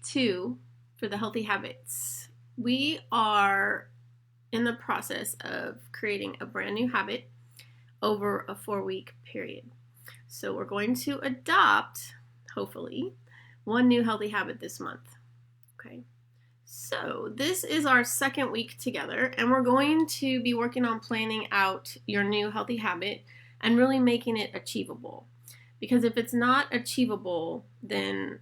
2 for the healthy habits. We are in the process of creating a brand new habit over a 4-week period. So we're going to adopt, hopefully, one new healthy habit this month. Okay. So this is our second week together, and we're going to be working on planning out your new healthy habit and really making it achievable. Because if it's not achievable, then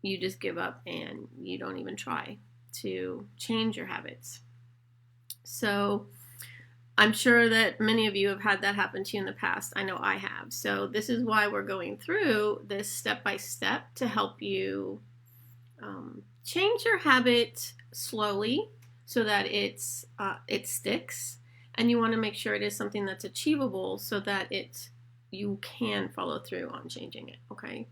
you just give up and you don't even try to change your habits. So I'm sure that many of you have had that happen to you in the past. I know I have. So this is why we're going through this step by step to help you change your habit slowly so that it sticks, and you want to make sure it is something that's achievable so that you can follow through on changing it. Okay.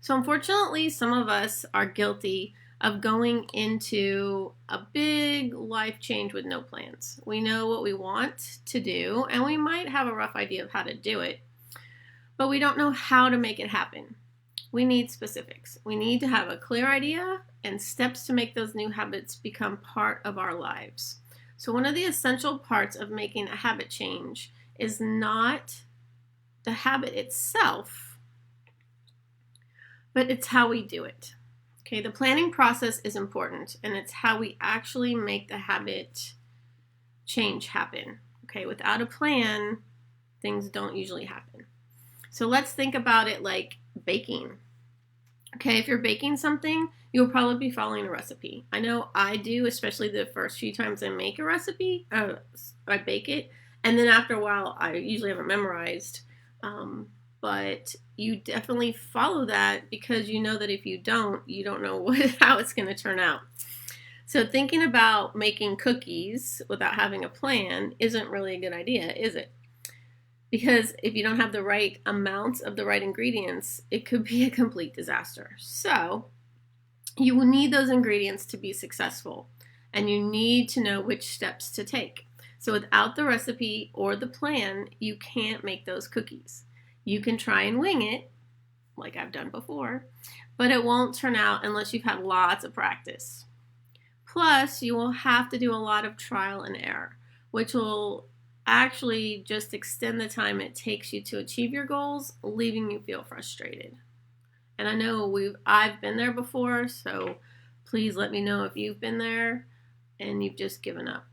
So unfortunately, some of us are guilty of going into a big life change with no plans. We know what we want to do, and we might have a rough idea of how to do it, but we don't know how to make it happen. We need specifics. We need to have a clear idea and steps to make those new habits become part of our lives. So one of the essential parts of making a habit change is not the habit itself, but it's how we do it. Okay, the planning process is important, and it's how we actually make the habit change happen. Okay, without a plan, things don't usually happen. So let's think about it like baking. Okay, if you're baking something, you'll probably be following a recipe. I know I do, especially the first few times I make a recipe, I bake it, and then after a while, I usually have it memorized. But you definitely follow that because you know that if you don't know how it's going to turn out. So thinking about making cookies without having a plan isn't really a good idea, is it? Because if you don't have the right amounts of the right ingredients, it could be a complete disaster. So you will need those ingredients to be successful, and you need to know which steps to take. So without the recipe or the plan, you can't make those cookies. You can try and wing it, like I've done before, but it won't turn out unless you've had lots of practice. Plus, you will have to do a lot of trial and error, which will actually just extend the time it takes you to achieve your goals, leaving you feel frustrated. And I know I've been there before, so please let me know if you've been there and you've just given up.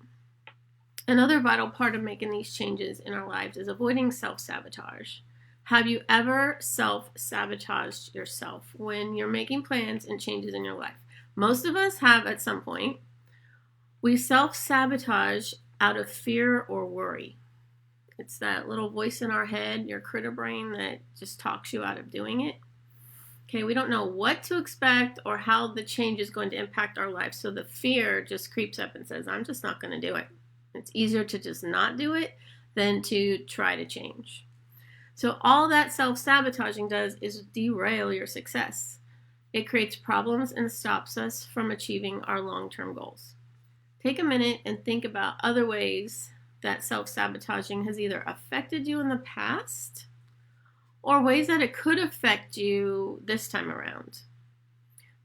Another vital part of making these changes in our lives is avoiding self-sabotage. Have you ever self-sabotaged yourself when you're making plans and changes in your life? Most of us have at some point. We self-sabotage out of fear or worry. It's that little voice in our head, your critter brain, that just talks you out of doing it. Okay, we don't know what to expect or how the change is going to impact our life, so the fear just creeps up and says, I'm just not going to do it. It's easier to just not do it than to try to change. So all that self-sabotaging does is derail your success. It creates problems and stops us from achieving our long-term goals. Take a minute and think about other ways that self-sabotaging has either affected you in the past or ways that it could affect you this time around.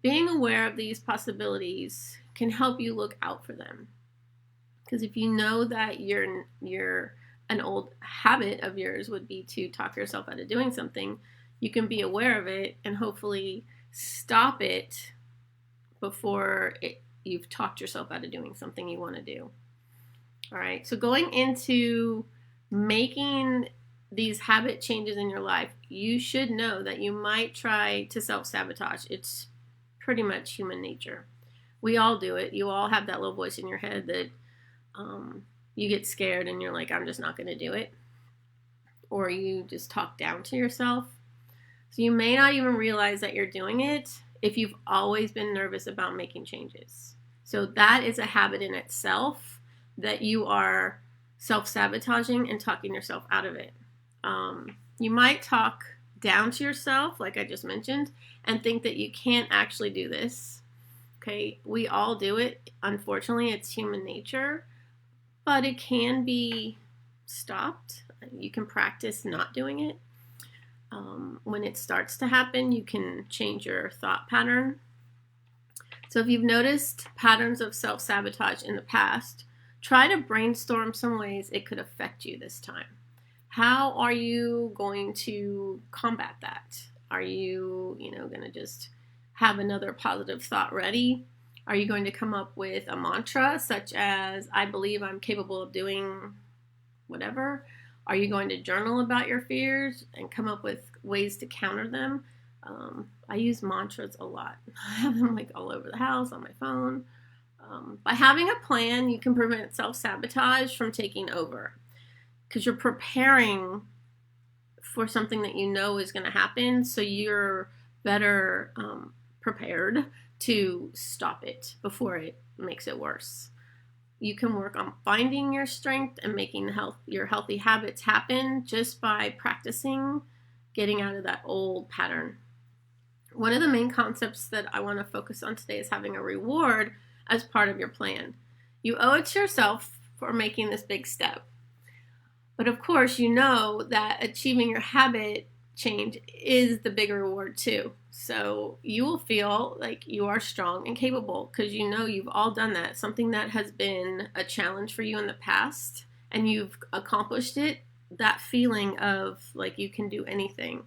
Being aware of these possibilities can help you look out for them. Because if you know that an old habit of yours would be to talk yourself out of doing something, you can be aware of it and hopefully stop it before you've talked yourself out of doing something you want to do. All right, so going into making these habit changes in your life, you should know that you might try to self-sabotage. It's pretty much human nature. We all do it. You all have that little voice in your head that you get scared and you're like, I'm just not going to do it. Or you just talk down to yourself. So you may not even realize that you're doing it if you've always been nervous about making changes. So that is a habit in itself that you are self-sabotaging and talking yourself out of it. You might talk down to yourself, like I just mentioned, and think that you can't actually do this. Okay, we all do it. Unfortunately, it's human nature, but it can be stopped. You can practice not doing it. When it starts to happen, you can change your thought pattern. So if you've noticed patterns of self-sabotage in the past, try to brainstorm some ways it could affect you this time. How are you going to combat that? Are you, going to just have another positive thought ready? Are you going to come up with a mantra such as, I believe I'm capable of doing whatever? Are you going to journal about your fears and come up with ways to counter them? I use mantras a lot. I have them like all over the house, on my phone. By having a plan, you can prevent self-sabotage from taking over because you're preparing for something that you know is going to happen, so you're better prepared to stop it before it makes it worse. You can work on finding your strength and making your healthy habits happen just by practicing getting out of that old pattern. One of the main concepts that I want to focus on today is having a reward as part of your plan. You owe it to yourself for making this big step. But of course, you know that achieving your habit change is the bigger reward too. So you will feel like you are strong and capable because you know you've all done that. Something that has been a challenge for you in the past and you've accomplished it, that feeling of like you can do anything.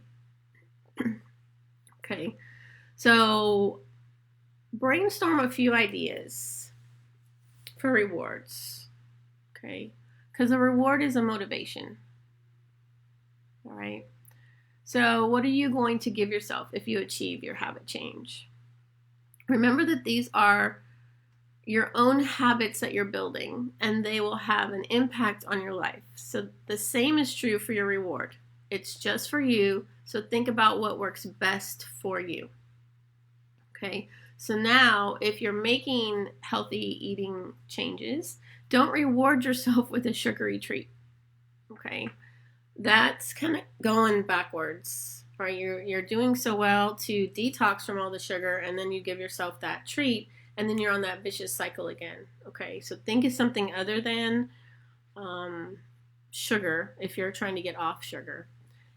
Okay, so brainstorm a few ideas for rewards, okay? Because a reward is a motivation, all right? So what are you going to give yourself if you achieve your habit change? Remember that these are your own habits that you're building, and they will have an impact on your life. So the same is true for your reward. It's just for you, so think about what works best for you. Okay, so now if you're making healthy eating changes, don't reward yourself with a sugary treat. Okay, that's kind of going backwards, right? You're doing so well to detox from all the sugar, and then you give yourself that treat, and then you're on that vicious cycle again. Okay, so think of something other than sugar if you're trying to get off sugar.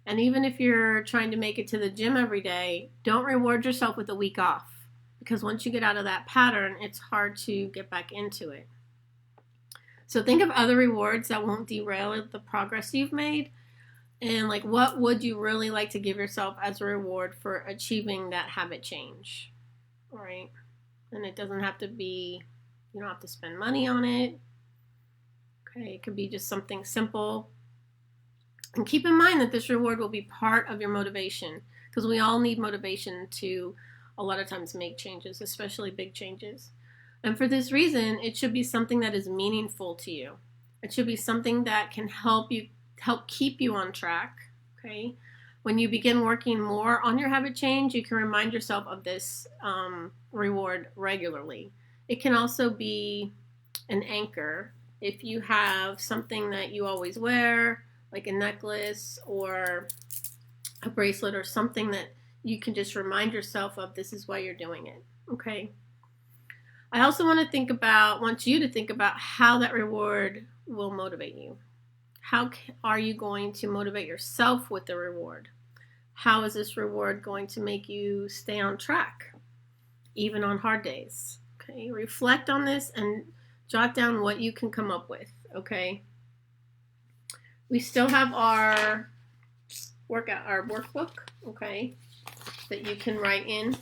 And even if you're trying to make it to the gym every day, don't reward yourself with a week off, because once you get out of that pattern, it's hard to get back into it. So think of other rewards that won't derail the progress you've made, and like what would you really like to give yourself as a reward for achieving that habit change, all right? And it doesn't have to be, you don't have to spend money on it. Okay, it could be just something simple. And keep in mind that this reward will be part of your motivation, because we all need motivation to a lot of times make changes, especially big changes. And for this reason, it should be something that is meaningful to you. It should be something that can help keep you on track, okay? When you begin working more on your habit change, you can remind yourself of this reward regularly. It can also be an anchor. If you have something that you always wear, like a necklace or a bracelet or something that you can just remind yourself of, this is why you're doing it, okay? I also want you to think about how that reward will motivate you. How are you going to motivate yourself with the reward? How is this reward going to make you stay on track, even on hard days? Okay, reflect on this and jot down what you can come up with, okay? We still have our workbook, okay, that you can write in,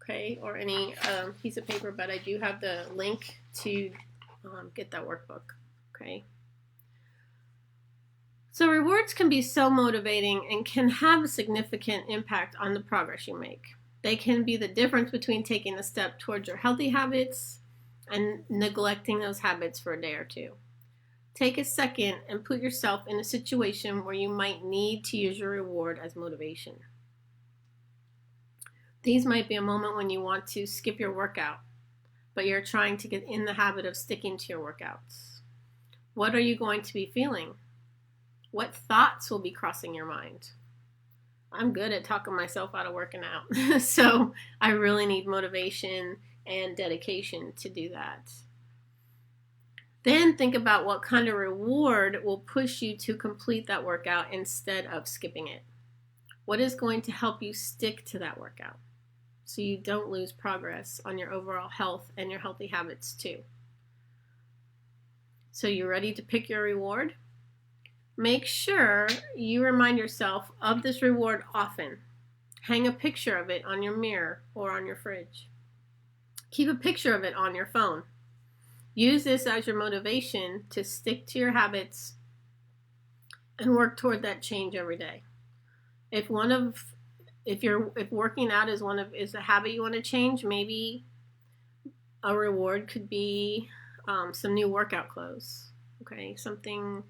okay, or any piece of paper, but I do have the link to get that workbook, okay? So rewards can be so motivating and can have a significant impact on the progress you make. They can be the difference between taking a step towards your healthy habits and neglecting those habits for a day or two. Take a second and put yourself in a situation where you might need to use your reward as motivation. These might be a moment when you want to skip your workout, but you're trying to get in the habit of sticking to your workouts. What are you going to be feeling? What thoughts will be crossing your mind? I'm good at talking myself out of working out, so I really need motivation and dedication to do that. Then think about what kind of reward will push you to complete that workout instead of skipping it. What is going to help you stick to that workout? so you don't lose progress on your overall health and your healthy habits too. So you're ready to pick your reward? Make sure you remind yourself of this reward often. Hang a picture of it on your mirror or on your fridge. Keep a picture of it on your phone. Use this as your motivation to stick to your habits and work toward that change every day. If working out is a habit you want to change, maybe a reward could be some new workout clothes. Okay, something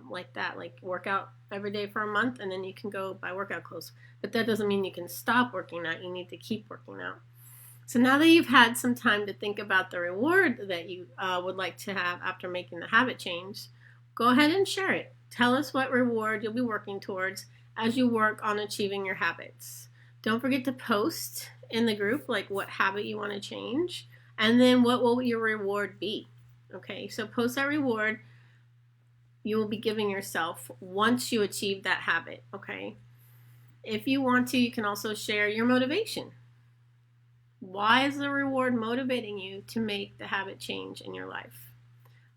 like that, like work out every day for a month and then you can go buy workout clothes. But that doesn't mean you can stop working out. You need to keep working out. So now that you've had some time to think about the reward that you would like to have after making the habit change, go ahead and share it. Tell us what reward you'll be working towards as you work on achieving your habits. Don't forget to post in the group like what habit you want to change and then what will your reward be. Okay, so post that reward you will be giving yourself once you achieve that habit. Okay, if you want to, you can also share your motivation. Why is the reward motivating you to make the habit change in your life?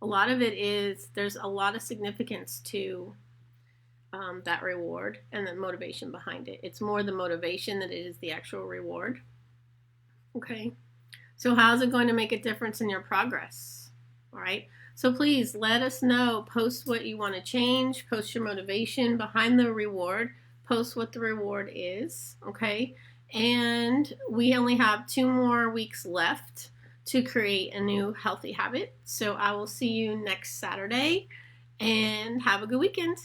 A lot of it is there's a lot of significance to that reward and the motivation behind it. It's more the motivation than it is the actual reward. Okay, so how is it going to make a difference in your progress? All right, so please let us know. Post what you want to change. Post your motivation behind the reward. Post what the reward is. Okay. And we only have 2 more weeks left to create a new healthy habit. So I will see you next Saturday and have a good weekend.